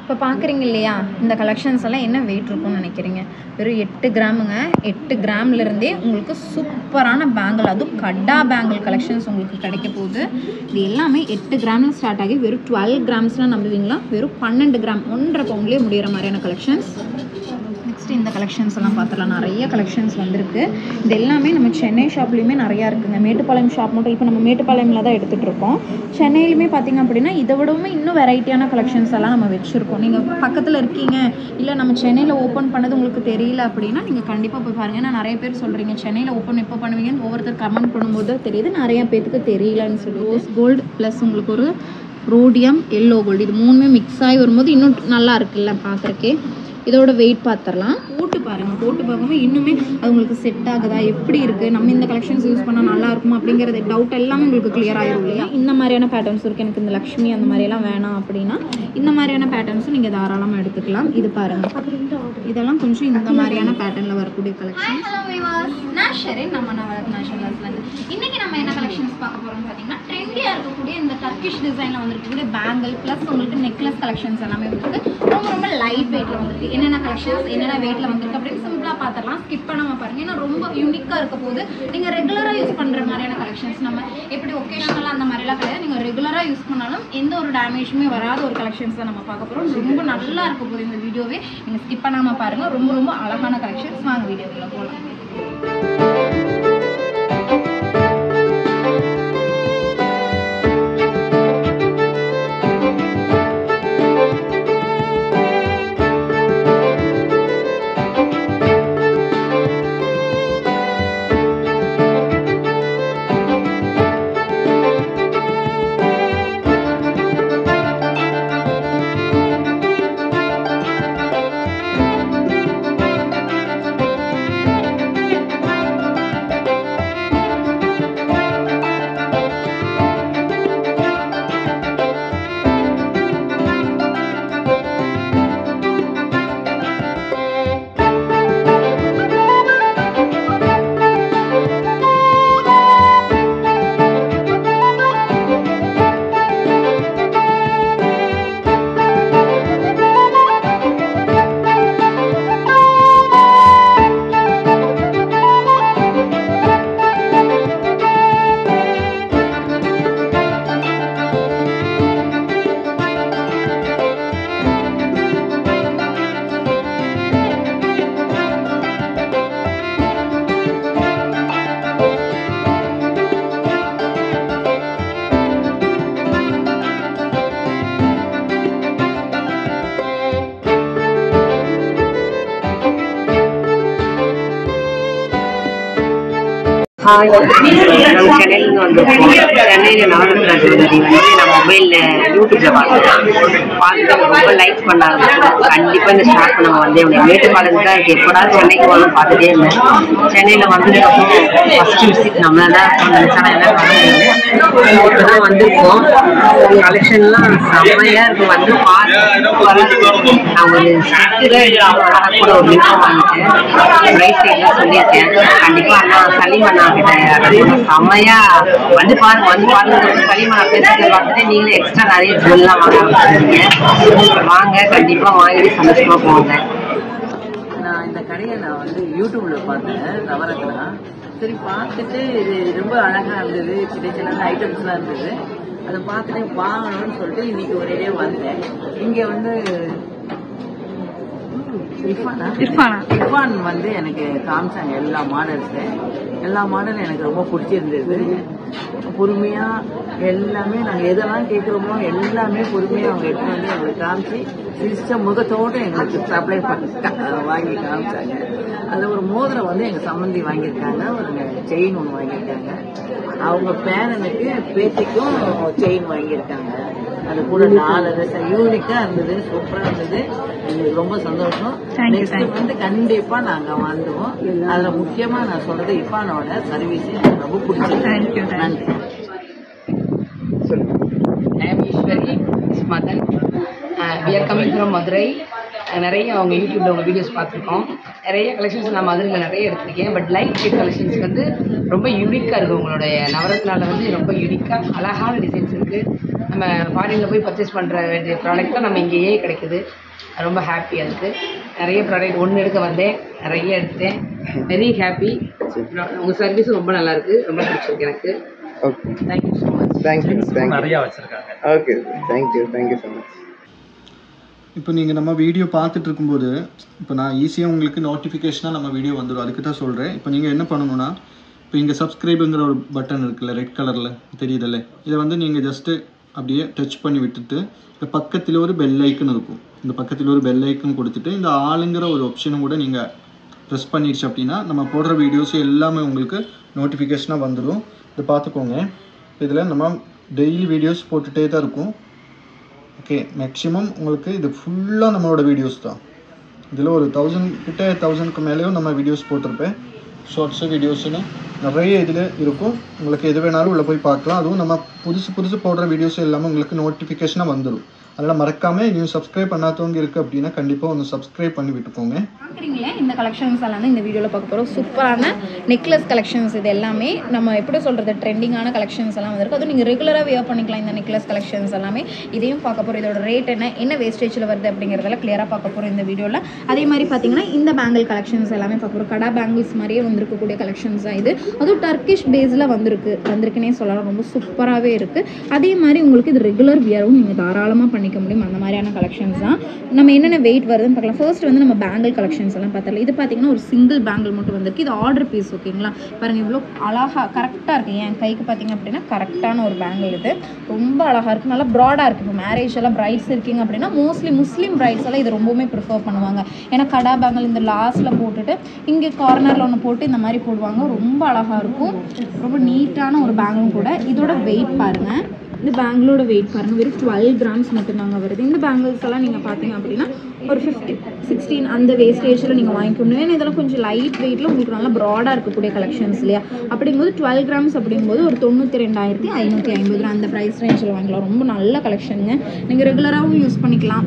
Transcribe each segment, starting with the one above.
இப்போ பார்க்குறீங்க இல்லையா, இந்த கலெக்ஷன்ஸ் எல்லாம் என்ன வெயிட் இருக்கும்னு நினைக்கிறீங்க? வெறும் 8 கிராமுங்க. 8 கிராம்லேருந்தே உங்களுக்கு சூப்பரான பேங்கிள், அதுவும் கடா பேங்கிள் கலெக்ஷன்ஸ் உங்களுக்கு கிடைக்க போகுது. இது எல்லாமே 8 கிராமில் ஸ்டார்ட் ஆகி வெறும் 12 கிராம்ஸ்லாம் நம்புவீங்களா? வெறும் 12 கிராம் 1.5 பவுண்ட்லேயே முடிகிற மாதிரியான கலெக்ஷன்ஸ். நெக்ஸ்ட் இந்த கலெக்ஷன்ஸ் எல்லாம் பார்த்துலாம். நிறைய கலெக்ஷன்ஸ் வந்திருக்கு. இது எல்லாமே நம்ம சென்னை ஷாப்லேயுமே நிறையா இருக்குங்க. மேட்டுப்பாளையம் ஷாப் மட்டும் இப்போ நம்ம மேட்டுப்பாளையமில் தான் எடுத்துகிட்டு இருக்கோம். சென்னையிலுமே பார்த்திங்க அப்படின்னா இதை விடவுமே இன்னும் வெரைட்டியான கலெக்ஷன்ஸ் எல்லாம் நம்ம வச்சுருக்கோம். நீங்கள் பக்கத்தில் இருக்கீங்க, இல்லை நம்ம சென்னையில் ஓப்பன் பண்ணது உங்களுக்கு தெரியல அப்படின்னா நீங்கள் கண்டிப்பாக போய் பாருங்கள். ஏன்னா நிறைய பேர் சொல்கிறீங்க சென்னையில் ஓப்பன் எப்போ பண்ணுவீங்கன்னு ஒவ்வொருத்தர் கமெண்ட் பண்ணும்போது தான் தெரியுது நிறையா பேருக்கு தெரியலன்னு சொல்லி. ரோஸ் கோல்டு ப்ளஸ் உங்களுக்கு ஒரு ரோடியம் எல்லோ கோல்டு, இது மூணுமே மிக்ஸ் ஆகி வரும்போது இன்னும் நல்லா இருக்குல்ல பார்க்குறக்கே. இதோட வெயிட் பார்த்துடலாம். போட்டு பாருங்கள். போட்டு பார்க்கும்போது இன்னுமே அது உங்களுக்கு செட் ஆகுதா, எப்படி இருக்குது, நம்ம இந்த கலெக்ஷன்ஸ் யூஸ் பண்ணால் நல்லா இருக்குமா அப்படிங்கிறது டவுட் எல்லாமே உங்களுக்கு கிளியர் ஆகிடும் இல்லையா? இந்த மாதிரியான பேட்டர்ன்ஸ் இருக்குது. எனக்கு இந்த லக்ஷ்மி அந்த மாதிரியெல்லாம் வேணாம் அப்படின்னா இந்த மாதிரியான பேட்டர்ன்ஸும் நீங்கள் தாராளமாக எடுத்துக்கலாம். இது பாருங்கள், இதெல்லாம் கொஞ்சம் இந்த மாதிரியான பேட்டர்னில் வரக்கூடிய கலெக்ஷன். ஹலோ வியூவர்ஸ், நான் ஷெரின், நம்ம நவரத்னா ஷெல்லர்ஸ்லேருந்து. இன்றைக்கி நம்ம என்ன கலெக்ஷன்ஸ் பார்க்க போகிறோம்னு பார்த்தீங்கன்னா ட்ரெண்டியாக இருக்கக்கூடிய இந்த டர்க்கிஷ் டிசைனில் வந்துருக்கக்கூடிய பேங்கிள் ப்ளஸ் உங்களுக்கு நெக்லஸ் கலெக்ஷன்ஸ் எல்லாமே வந்துருக்கு. ரொம்ப ரொம்ப லைட் வெயிட்டில் வந்துருக்கு. என்னென்ன கலெக்ஷன்ஸ் என்னென்ன வெயிட்டில் வந்துருக்கு அப்படின்னு சிம்பிளாக பார்த்துடலாம். ஸ்கிப் பண்ணாமல் பாருங்கள். ஏன்னா ரொம்ப யூனிக்காக இருக்க போது நீங்கள் ரெகுலராக யூஸ் பண்ணுற மாதிரியான கலெக்ஷன்ஸ். நம்ம எப்படி ஒகேஷனலாக அந்த மாதிரிலாம் கிடையாது. நீங்கள் ரெகுலராக யூஸ் பண்ணாலும் எந்த ஒரு டேமேஜுமே வராத ஒரு கலெக்ஷன்ஸ் தான் நம்ம பார்க்க போகிறோம். ரொம்ப நல்லா இருக்க போகுது இந்த வீடியோவே. நீங்கள் ஸ்கிப் பண்ணாமல் பாருங்கள். ரொம்ப ரொம்ப அழகான கலெக்ஷன்ஸ். வாங்க வீடியோக்குள்ள போகலாம். சென்னையிலேருந்து வந்திருக்கோம். சென்னையில் நவரத்னா ஜுவல்லரி வந்து நான் மொபைலில் யூடியூப்பில் பார்த்துட்டு ரொம்ப லைக் பண்ணாங்க. கண்டிப்பாக இந்த ஷாப் நம்ம வந்து மேட்டுப்பாளையம் தான் இருக்குது. எப்போடா சென்னைக்கு வரணும் பார்த்துட்டே இருந்தேன். சென்னையில் வந்ததுக்கப்புறம் ஃபஸ்ட்டு விசிட் நம்ம தான் நினச்சாலும் என்ன பண்ண முடியாது. இப்போ தான் வந்திருக்கோம். கலெக்ஷன்லாம் செம்மையாக இருக்குது. வந்து பார்த்து நான் ஒரு செட்டில் கூட ஒரு லிங்கம் வாங்கிட்டேன். ப்ரைஸ் எல்லாம் சொல்லியிருக்கேன். கண்டிப்பாக அண்ணா சலீமண்ணா கிட்ட செம்மையா வந்து பாருங்க சலீமண்ணா பேசுறதை பார்த்துட்டு நீங்களே எக்ஸ்ட்ரா நிறைய ஜுவல்லாம் வாங்க. கண்டிப்பா வாங்கி சந்தோஷமா போங்க. நான் இந்த கடையை நான் வந்து யூடியூப்ல பார்த்தேன், நவரத்னா. சரி பார்த்துட்டு இது ரொம்ப அழகா இருந்தது, சின்ன சின்ன ஐட்டம்ஸ்லாம் இருந்தது. அதை பார்த்துட்டு வாங்கணும்னு சொல்லிட்டு இன்னைக்கு ஒரே வந்தேன். இங்க வந்து இர்ஃபான் வந்து எனக்கு காமிச்சாங்க எல்லா மாடலும் எனக்கு ரொம்ப பிடிச்சிருந்தது. பொறுமையா எல்லாமே நாங்கள் எதெல்லாம் கேட்குறோமோ எல்லாமே பொறுமையாக அவங்க எடுத்து வந்து எங்களுக்கு காமிச்சு சிஸ்டம் முகத்தோடு எங்களுக்கு சப்ளை வாங்கி காமிச்சாங்க. அதில் ஒரு மோதிரம் வந்து எங்கள் சம்மந்தி வாங்கியிருக்காங்க, ஒரு செயின் ஒன்று வாங்கியிருக்காங்க. அவங்க பேரனுக்கு பேத்திக்கும் செயின் வாங்கியிருக்காங்க. அது கூட 4 யூனிக்கா இருந்தது, சூப்பரா இருந்தது. எங்களுக்கு ரொம்ப சந்தோஷம். நெக்ஸ்ட் வந்து கண்டிப்பா நாங்க வந்துவோம். அதுல முக்கியமா நான் சொல்றது இர்ஃபானோட சர்வீஸ் எனக்கு ரொம்ப பிடிச்சிருக்கு. நன்றி. Eswari Madan, we are coming from Madurai. நிறைய அவங்க யூடியூப்ல உங்க வீடியோஸ் பார்த்துருக்கோம். நிறைய கலெக்ஷன்ஸ் நான் மதுரையில் நிறைய எடுத்திருக்கேன். பட் லைட் வெயிட் கலெக்ஷன்ஸ் வந்து ரொம்ப யூனிக்காக இருக்குது. உங்களுடைய நவரத்னாவில் வந்து ரொம்ப யூனிக்காக அழகான டிசைன்ஸ் இருக்குது. நம்ம ஃபாரினில் போய் பர்ச்சேஸ் பண்ணுற வேண்டிய ப்ராடக்ட்டும் நம்ம இங்கேயே கிடைக்குது. ரொம்ப ஹாப்பி. அதுக்கு நிறைய ப்ராடக்ட் ஒன்று எடுக்க வந்தேன், நிறைய எடுத்தேன். Very happy. உங்கள் சர்வீஸும் ரொம்ப நல்லாயிருக்கு, ரொம்ப பிடிச்சிருக்கு எனக்கு. Okay, thank you so much. Thank you நிறையா வச்சுருக்காங்க. Okay, thank you so much. இப்போ நீங்கள் நம்ம வீடியோ பார்த்துட்டு இருக்கும்போது இப்போ நான் ஈஸியாக உங்களுக்கு நோட்டிஃபிகேஷனாக நம்ம வீடியோ வந்துடும். அதுக்கு தான் சொல்கிறேன். இப்போ நீங்கள் என்ன பண்ணணும்னா, இப்போ இங்கே சப்ஸ்கிரைபுங்கிற ஒரு பட்டன் இருக்குல்ல, ரெட் கலரில் தெரியுதில்ல, இதை வந்து நீங்கள் ஜஸ்ட்டு அப்படியே டச் பண்ணி விட்டுட்டு இந்த பக்கத்தில் ஒரு பெல் ஐக்கன் இருக்கும். இந்த பக்கத்தில் ஒரு பெல் ஐக்கன் கொடுத்துட்டு இந்த ஆளுங்கிற ஒரு ஆப்ஷனும் கூட நீங்கள் ப்ரெஸ் பண்ணிடுச்சு அப்படின்னா நம்ம போடுற வீடியோஸ் எல்லாமே உங்களுக்கு நோட்டிஃபிகேஷனாக வந்துடும். இதை பார்த்துக்கோங்க. இதில் நம்ம டெய்லி வீடியோஸ் போட்டுகிட்டே தான் இருக்கும். ஓகே, மேக்ஸிமம் உங்களுக்கு இது ஃபுல்லாக நம்மளோட வீடியோஸ் தான். இதில் ஒரு 1000க்கு மேலேயும் நம்ம வீடியோஸ் போட்டிருப்பேன். ஷார்ட்ஸு வீடியோஸுன்னு நிறைய இதில் இருக்கும். உங்களுக்கு எது வேணாலும் உள்ளே போய் பார்க்கலாம். அதுவும் நம்ம புதுசு போடுற வீடியோஸ் எல்லாமே உங்களுக்கு நோட்டிஃபிகேஷனாக வந்துடும். அதனால் மறக்காமல் நீங்கள் சப்ஸ்கிரைப் பண்ணாதவங்க இருக்குது அப்படின்னா கண்டிப்பாக ஒன்று சப்ஸ்கிரைப் பண்ணி விட்டுக்கோங்க. பார்க்குறீங்களே, இந்த கலெக்ஷன்ஸ் எல்லாம் இந்த வீடியோவில் பார்க்க போகிறோம். சூப்பரான நெக்லஸ் கலெக்ஷன்ஸ். இது எல்லாமே நம்ம எப்படி சொல்கிறது, ட்ரெண்டிங்கான கலெக்ஷன்ஸ் எல்லாம் வந்திருக்கு. அதுவும் நீங்கள் ரெகுலராக வியர் பண்ணிக்கலாம் இந்த நெக்லஸ் கலெக்ஷன்ஸ் எல்லாமே. இதையும் பார்க்க போகிறோம். இதோட ரேட் என்ன வேஸ்டேஜில் வருது அப்படிங்கிறதெல்லாம் கிளியராக பார்க்க போகிறோம் இந்த வீடியோவில். அதே மாதிரி பார்த்தீங்கன்னா இந்த பேங்கிள் கலெக்ஷன்ஸ் எல்லாமே பார்க்க போகிறோம். கடா பேங்கிள்ஸ் மாதிரியே வந்திருக்கக்கூடிய கலெக்ஷன்ஸ் தான் இது. அதுவும் டர்க்கிஷ் பேஸில் வந்திருக்குன்னே சொல்லலாம். ரொம்ப சூப்பராகவே இருக்குது. அதே மாதிரி உங்களுக்கு இது ரெகுலர் வியரும் நீங்கள் தாராளமாக பண்ணிக்க முடியும். அந்த மாதிரியான கலெக்ஷன்ஸ் தான். நம்ம என்னென்ன வெயிட் வருதுன்னு பார்க்கலாம். ஃபர்ஸ்ட் வந்து நம்ம பேங்கிள் கலெக்ஷன்ஸ் எல்லாம் பார்த்தல. இது பார்த்தீங்கன்னா ஒரு சிங்கிள் பேங்கிள் மட்டும் வந்திருக்கு. இது ஆர்டர் பீஸ். ஓகேங்களா, பாருங்கள் இவ்வளோ அழகாக கரெக்டாக இருக்குது. என் கைக்கு பார்த்தீங்க அப்படின்னா கரெக்டான ஒரு பேங்கிள். இது ரொம்ப அழகாக இருக்குது, நல்லா ப்ராடாக இருக்குது. இப்போ மேரேஜ் எல்லாம் பிரைட்ஸ் இருக்கீங்க அப்படின்னா மோஸ்ட்லி முஸ்லீம் பிரைட்ஸ் எல்லாம் இது ரொம்பவுமே ப்ரிஃபர் பண்ணுவாங்க. ஏன்னா கடா பேங்கிள் இந்த லாஸ்ட்டில் போட்டுட்டு இங்கே கார்னரில் ஒன்று போட்டு இந்த மாதிரி போடுவாங்க. ரொம்ப அழகாக இருக்கும். ரொம்ப நீட்டான ஒரு பேங்கிளும் கூட. இதோட வெயிட் பாருங்கள். இந்த பேங்கிளோட வெயிட் பாருங்கள், வெறும் 12 கிராம்ஸ் மட்டும்தாங்க வருது. இந்த பேங்கிள்ஸ் எல்லாம் நீங்கள் பார்த்தீங்க அப்படின்னா ஒரு 15-16 அந்த வேஸ்டேஜில் நீங்கள் வாங்கிக்க முடியும். ஏன்னா இதெல்லாம் கொஞ்சம் லைட் வெயிட்டில் உங்களுக்கு நல்லா ப்ராடாக இருக்கக்கூடிய கலெக்ஷன்ஸ் இல்லையா. அப்படிங்கும்போது 12 கிராம்ஸ் அப்படிங்கும்போது ஒரு 92,550 அந்த ப்ரைஸ் ரேஞ்சில் வாங்கிக்கலாம். ரொம்ப நல்ல கலெக்ஷனுங்க. நீங்கள் ரெகுலராகவும் யூஸ் பண்ணிக்கலாம்.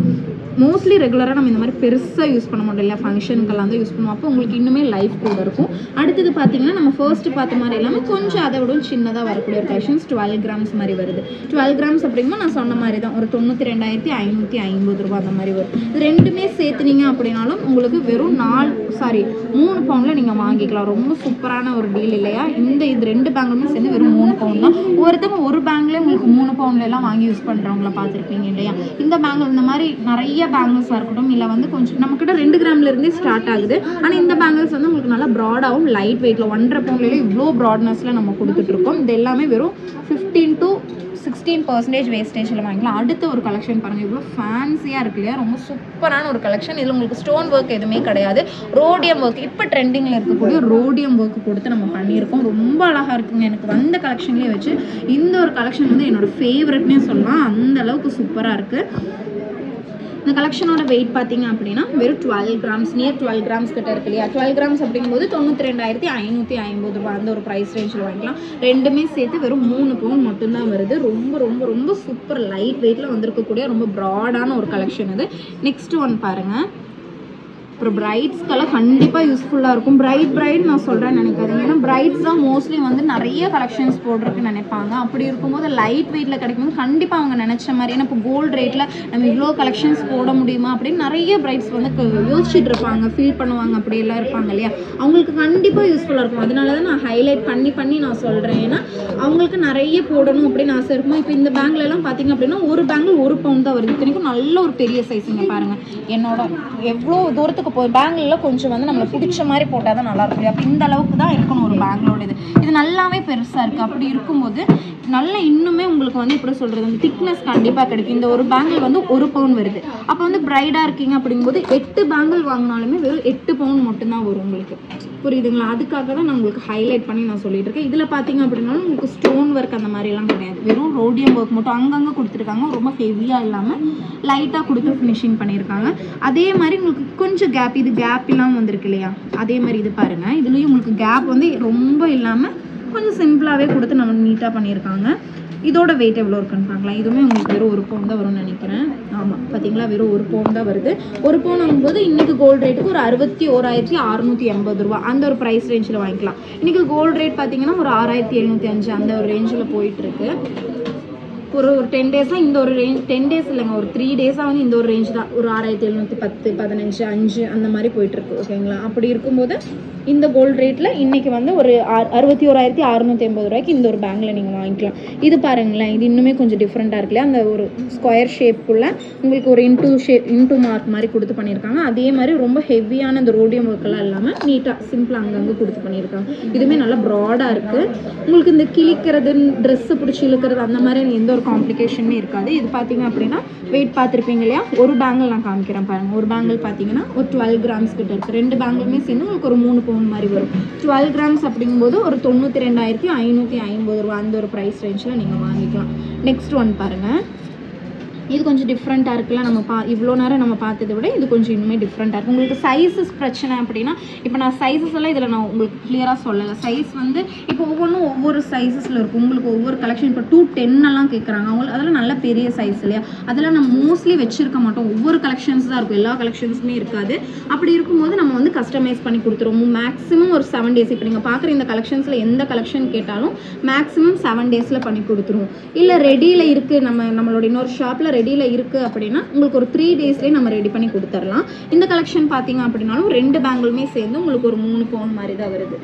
மோஸ்ட்லி ரெகுலராக நம்ம இந்த மாதிரி பெருசாக யூஸ் பண்ண மாட்டோம் இல்லையா, ஃபங்க்ஷனுக்கெல்லாம் தான் யூஸ் பண்ணுவோம். அப்போ உங்களுக்கு இன்னுமே லைஃப் கூட இருக்கும். அடுத்தது பார்த்தீங்கன்னா நம்ம ஃபர்ஸ்ட்டு பார்த்த மாதிரி எல்லாமே கொஞ்சம் அதை விட சின்னதாக வரக்கூடிய ஒரு கலெக்ஷன்ஸ் 12 கிராம்ஸ் மாதிரி வருது. 12 கிராம்ஸ் அப்படிங்கும்போது நான் சொன்ன மாதிரி தான் ஒரு 92,550 அந்த மாதிரி வரும். இது ரெண்டுமே சேர்த்துனீங்க அப்படின்னாலும் உங்களுக்கு வெறும் 3 பவுண்டில் நீங்கள் வாங்கிக்கலாம். ரொம்ப சூப்பரான ஒரு டீல் இல்லையா. இது 2 பேங்கிளுமே சேர்ந்து வெறும் 3 பவுண்ட் தான். ஒருத்தவங்க ஒரு பேங்கிலே உங்களுக்கு 3 பவுண்ட்லாம் வாங்கி யூஸ் பண்ணுறவங்கள பார்த்துருப்பீங்க இல்லையா. இந்த பேங்கிள் இந்த மாதிரி நிறைய பேங்கிள்ஸாக இருக்கட்டும், இல்லை வந்து கொஞ்சம் நம்மக்கிட்ட 2 கிராம்லேருந்தே ஸ்டார்ட் ஆகுது. ஆனால் இந்த பேங்கிள்ஸ் வந்து உங்களுக்கு நல்லா ப்ராடாகவும் லைட் வெயிட்டில் 1.5 பவுண்ட்லேயே இவ்வளோ ப்ராட்னஸில் நம்ம கொடுத்துட்ருக்கோம். இது எல்லாமே வெறும் 15 to 16% வேஸ்டேஜில் வாங்கிக்கலாம். அடுத்த ஒரு கலெக்ஷன் பாருங்கள், இவ்வளோ ஃபேன்சியாக இருக்கு இல்லையா. ரொம்ப சூப்பரான ஒரு கலெக்ஷன். இதில் உங்களுக்கு ஸ்டோன் ஒர்க் எதுவுமே கிடையாது. ரோடியம் ஒர்க், இப்போ ட்ரெண்டிங்கில் இருக்கக்கூடிய ரோடியம் ஒர்க் கொடுத்து நம்ம பண்ணியிருக்கோம். ரொம்ப அழகாக இருக்குங்க. எனக்கு வந்த கலெக்ஷன்லேயே வச்சு இந்த ஒரு கலெக்ஷன் வந்து என்னோடய ஃபேவரட்னே சொல்லலாம். அந்த அளவுக்கு சூப்பராக இருக்குது. இந்த கலெக்ஷனோட வெயிட் பார்த்தீங்க அப்படின்னா வெறும் 12 கிராம்ஸ், நியர் 12 கிராம்ஸ் கிட்ட இருக்கு இல்லையா. 12 கிராம்ஸ் அப்படிங்கும்போது 92,550 அந்த ஒரு ப்ரைஸ் ரேஞ்சில் வாங்கிக்கலாம். ரெண்டுமே சேர்த்து வெறும் 3 பவுண்ட் மட்டும்தான் வருது. ரொம்ப ரொம்ப ரொம்ப சூப்பர் லைட் வெயிட்டில் வந்திருக்கக்கூடிய ரொம்ப ப்ராடான ஒரு கலெக்ஷன் இது. நெக்ஸ்ட் ஒன் பாருங்கள். அப்புறம் பிரைட்ஸ்க்கெல்லாம் கண்டிப்பாக யூஸ்ஃபுல்லாக இருக்கும். பிரைட் நான் சொல்கிறேன்னு நினைக்காதீங்க. ஏன்னா பிரைட்ஸ் தான் மோஸ்ட்லி வந்து நிறைய கலெக்ஷன்ஸ் போடுறதுக்கு நினைப்பாங்க. அப்படி இருக்கும்போது லைட் வெயிட்டில் கிடைக்கும்போது கண்டிப்பாக அவங்க நினச்ச மாதிரி, ஏன்னா இப்போ கோல்டு ரேட்டில் நம்ம இவ்வளோ கலெக்ஷன்ஸ் போட முடியுமா அப்படின்னு நிறைய பிரைட்ஸ் வந்து யோசிச்சுட்டு இருப்பாங்க, ஃபீல் பண்ணுவாங்க, அப்படியெல்லாம் இருப்பாங்க இல்லையா. அவங்களுக்கு கண்டிப்பாக யூஸ்ஃபுல்லாக இருக்கும். அதனால தான் நான் ஹைலைட் பண்ணி நான் சொல்கிறேன். ஏன்னா அவங்களுக்கு நிறைய போடணும் அப்படின்னு ஆசை இருக்கும். இப்போ இந்த பேங்கிலெல்லாம் பார்த்தீங்க அப்படின்னா ஒரு பேங்கிள் 1 பவுண்ட் தான் வருது. இத்தனைக்கும் நல்ல ஒரு பெரிய சைஸுங்க பாருங்கள். என்னோட எவ்வளோ தூரத்துக்கு பேங்கிளில் கொஞ்சம் வந்து நம்மளை பிடிச்ச மாதிரி போட்டால் தான் நல்லாயிருக்கும். அப்போ இந்த அளவுக்கு தான் இருக்கணும் ஒரு பேங்கிளோட இது நல்லாவே பெருசாக இருக்குது. அப்படி இருக்கும்போது நல்லா இன்னுமே உங்களுக்கு வந்து எப்படி சொல்கிறது, அந்த திக்னஸ் கண்டிப்பாக கிடைக்கும். இந்த ஒரு பேங்கிள் வந்து 1 பவுண்ட் வருது. அப்போ வந்து பிரைடாக இருக்கீங்க அப்படிங்கும்போது 8 பேங்கிள் வாங்கினாலுமே வெறும் 8 பவுண்ட் மட்டும்தான் வரும் உங்களுக்கு. புரியுதுங்களா. அதுக்காக தான் நான் உங்களுக்கு ஹைலைட் பண்ணி நான் சொல்லிட்டு இருக்கேன். இதில் பார்த்தீங்க அப்படின்னாலும் உங்களுக்கு ஸ்டோன் ஒர்க் அந்த மாதிரிலாம் கிடையாது. வெறும் ரோடியம் ஒர்க் மட்டும் அங்கங்கே கொடுத்துருக்காங்க. ரொம்ப ஹெவியாக இல்லாமல் லைட்டாக கொடுத்து ஃபினிஷிங் பண்ணியிருக்காங்க. அதே மாதிரி உங்களுக்கு கொஞ்சம் கேப், இது கேப் இல்லாமல் வந்திருக்கு இல்லையா. அதே மாதிரி இது பாருங்கள், இதுலேயும் உங்களுக்கு கேப் வந்து ரொம்ப இல்லாமல் கொஞ்சம் சிம்பிளாகவே கொடுத்து நம்ம நீட்டாக பண்ணியிருக்காங்க. இதோட வெயிட் எவ்வளோ இருக்குன்னு பார்க்கலாம். இதுவுமே உங்களுக்கு வெறும் 1 பவுண்ட் தான் வரும்னு நினைக்கிறேன். ஆமாம் பார்த்தீங்களா, வெறும் 1 பவுண்ட் தான் வருது. 1 பவுண்ட் ஆகும்போது இன்றைக்கி கோல்டு ரேட்டுக்கு ஒரு 61,680 அந்த ஒரு ப்ரைஸ் ரேஞ்சில் வாங்கிக்கலாம். இன்றைக்கி கோல்டு ரேட் பார்த்தீங்கன்னா ஒரு 6,705 அந்த ஒரு ரேஞ்சில் போயிட்டுருக்கு. ஒரு 10 டேஸாக இந்த ஒரு ரேஞ்ச், 10 டேஸ் இல்லைங்க, ஒரு 3 டேஸாக வந்து இந்த ஒரு ரேஞ்ச் தான், ஒரு 6710, 15, 5 அந்த மாதிரி போயிட்டுருக்கு. ஓகேங்களா? அப்படி இருக்கும்போது இந்த கோல்டு ரேட்டில் இன்றைக்கி வந்து ஒரு 61,650 ரூபாய்க்கு இந்த ஒரு பேங்கில் நீங்கள் வாங்கிக்கலாம். இது பாருங்களேன், இது இன்னுமே கொஞ்சம் டிஃப்ரெண்ட்டாக இருக்குல்லையா, அந்த ஒரு ஸ்கொயர் ஷேப்புக்குள்ளே உங்களுக்கு ஒரு இன்டூ மார்க் மாதிரி கொடுத்து பண்ணியிருக்காங்க. அதே மாதிரி ரொம்ப ஹெவியான இந்த ரோடியம் ஒர்க்கெல்லாம் இல்லாமல் நீட்டாக சிம்பிளாக அங்கங்கே கொடுத்து பண்ணியிருக்காங்க. இதுவுமே நல்லா ப்ராடாக இருக்குது. உங்களுக்கு இந்த கிழிக்கிறது, ட்ரெஸ்ஸு பிடிச்சி இழுக்கிறது அந்த மாதிரி எந்த ஒரு காம்ப்ளிகேஷனுமே இருக்காது. இது பார்த்தீங்க அப்படின்னா வெயிட் பார்த்துருப்பீங்க இல்லையா, ஒரு பேங்கிள் நான் காமிக்கிறேன் பாருங்கள். ஒரு பேங்கிள் பார்த்தீங்கன்னா ஒரு 12 கிராம்ஸ் கிட்ட இருக்குது. 2 பேங்கிளுமே சேர்ந்து உங்களுக்கு ஒரு 3 பவுன் மாதிரி வரும். 12 கிராம்ஸ் அப்படிங்கும்போது ஒரு 92,550 ரூபா அந்த ஒரு ப்ரைஸ் ரேஞ்சில் நீங்கள் வாங்கிக்கலாம். நெக்ஸ்ட் ஒன் பாருங்கள். இது கொஞ்சம் டிஃப்ரெண்ட்டாக இருக்குல்ல, நம்ம இவ்வளோ நேரம் நம்ம பார்த்ததை விட இது கொஞ்சம் இன்னுமே டிஃப்ரெண்ட்டாக இருக்கும். உங்களுக்கு சைஸஸ் பிரச்சனை அப்படின்னா, இப்போ நான் சைஸஸ் எல்லாம் இதில் நான் உங்களுக்கு கிளியராக சொல்லலை. சைஸ் வந்து இப்போ ஒவ்வொன்றும் ஒவ்வொரு சைஸஸில் இருக்கும். உங்களுக்கு ஒவ்வொரு கலெக்ஷன் இப்போ 210 எல்லாம் கேட்குறாங்க. அவங்களுக்கு அதெல்லாம் நல்ல பெரிய சைஸ் இல்லையா, அதெல்லாம் நம்ம மோஸ்ட்லி வச்சுருக்க மாட்டோம். ஒவ்வொரு கலெக்ஷன்ஸ் தான் இருக்கும், எல்லா கலெக்ஷன்ஸுமே இருக்காது. அப்படி இருக்கும்போது நம்ம வந்து கஸ்டமைஸ் பண்ணி கொடுத்துருவோம். மேக்ஸிமம் ஒரு 7 டேஸ். இப்போ நீங்கள் பார்க்குற இந்த கலெக்ஷன்ஸில் எந்த கலெக்ஷன் கேட்டாலும் மேக்ஸிமம் 7 டேஸில் பண்ணி கொடுத்துருவோம். இல்லை ரெடியில் இருக்குது, நம்மளோட இன்னொரு ஷாப்பில் ரெடியில் இருக்குது அப்படின்னா உங்களுக்கு ஒரு 3 டேஸ்லேயே நம்ம ரெடி பண்ணி கொடுத்துடலாம். இந்த கலெக்ஷன் பார்த்தீங்க அப்படின்னாலும் 2 பேங்கிளுமே சேர்ந்து உங்களுக்கு ஒரு 3 பவுன் மாதிரி தான் வருது.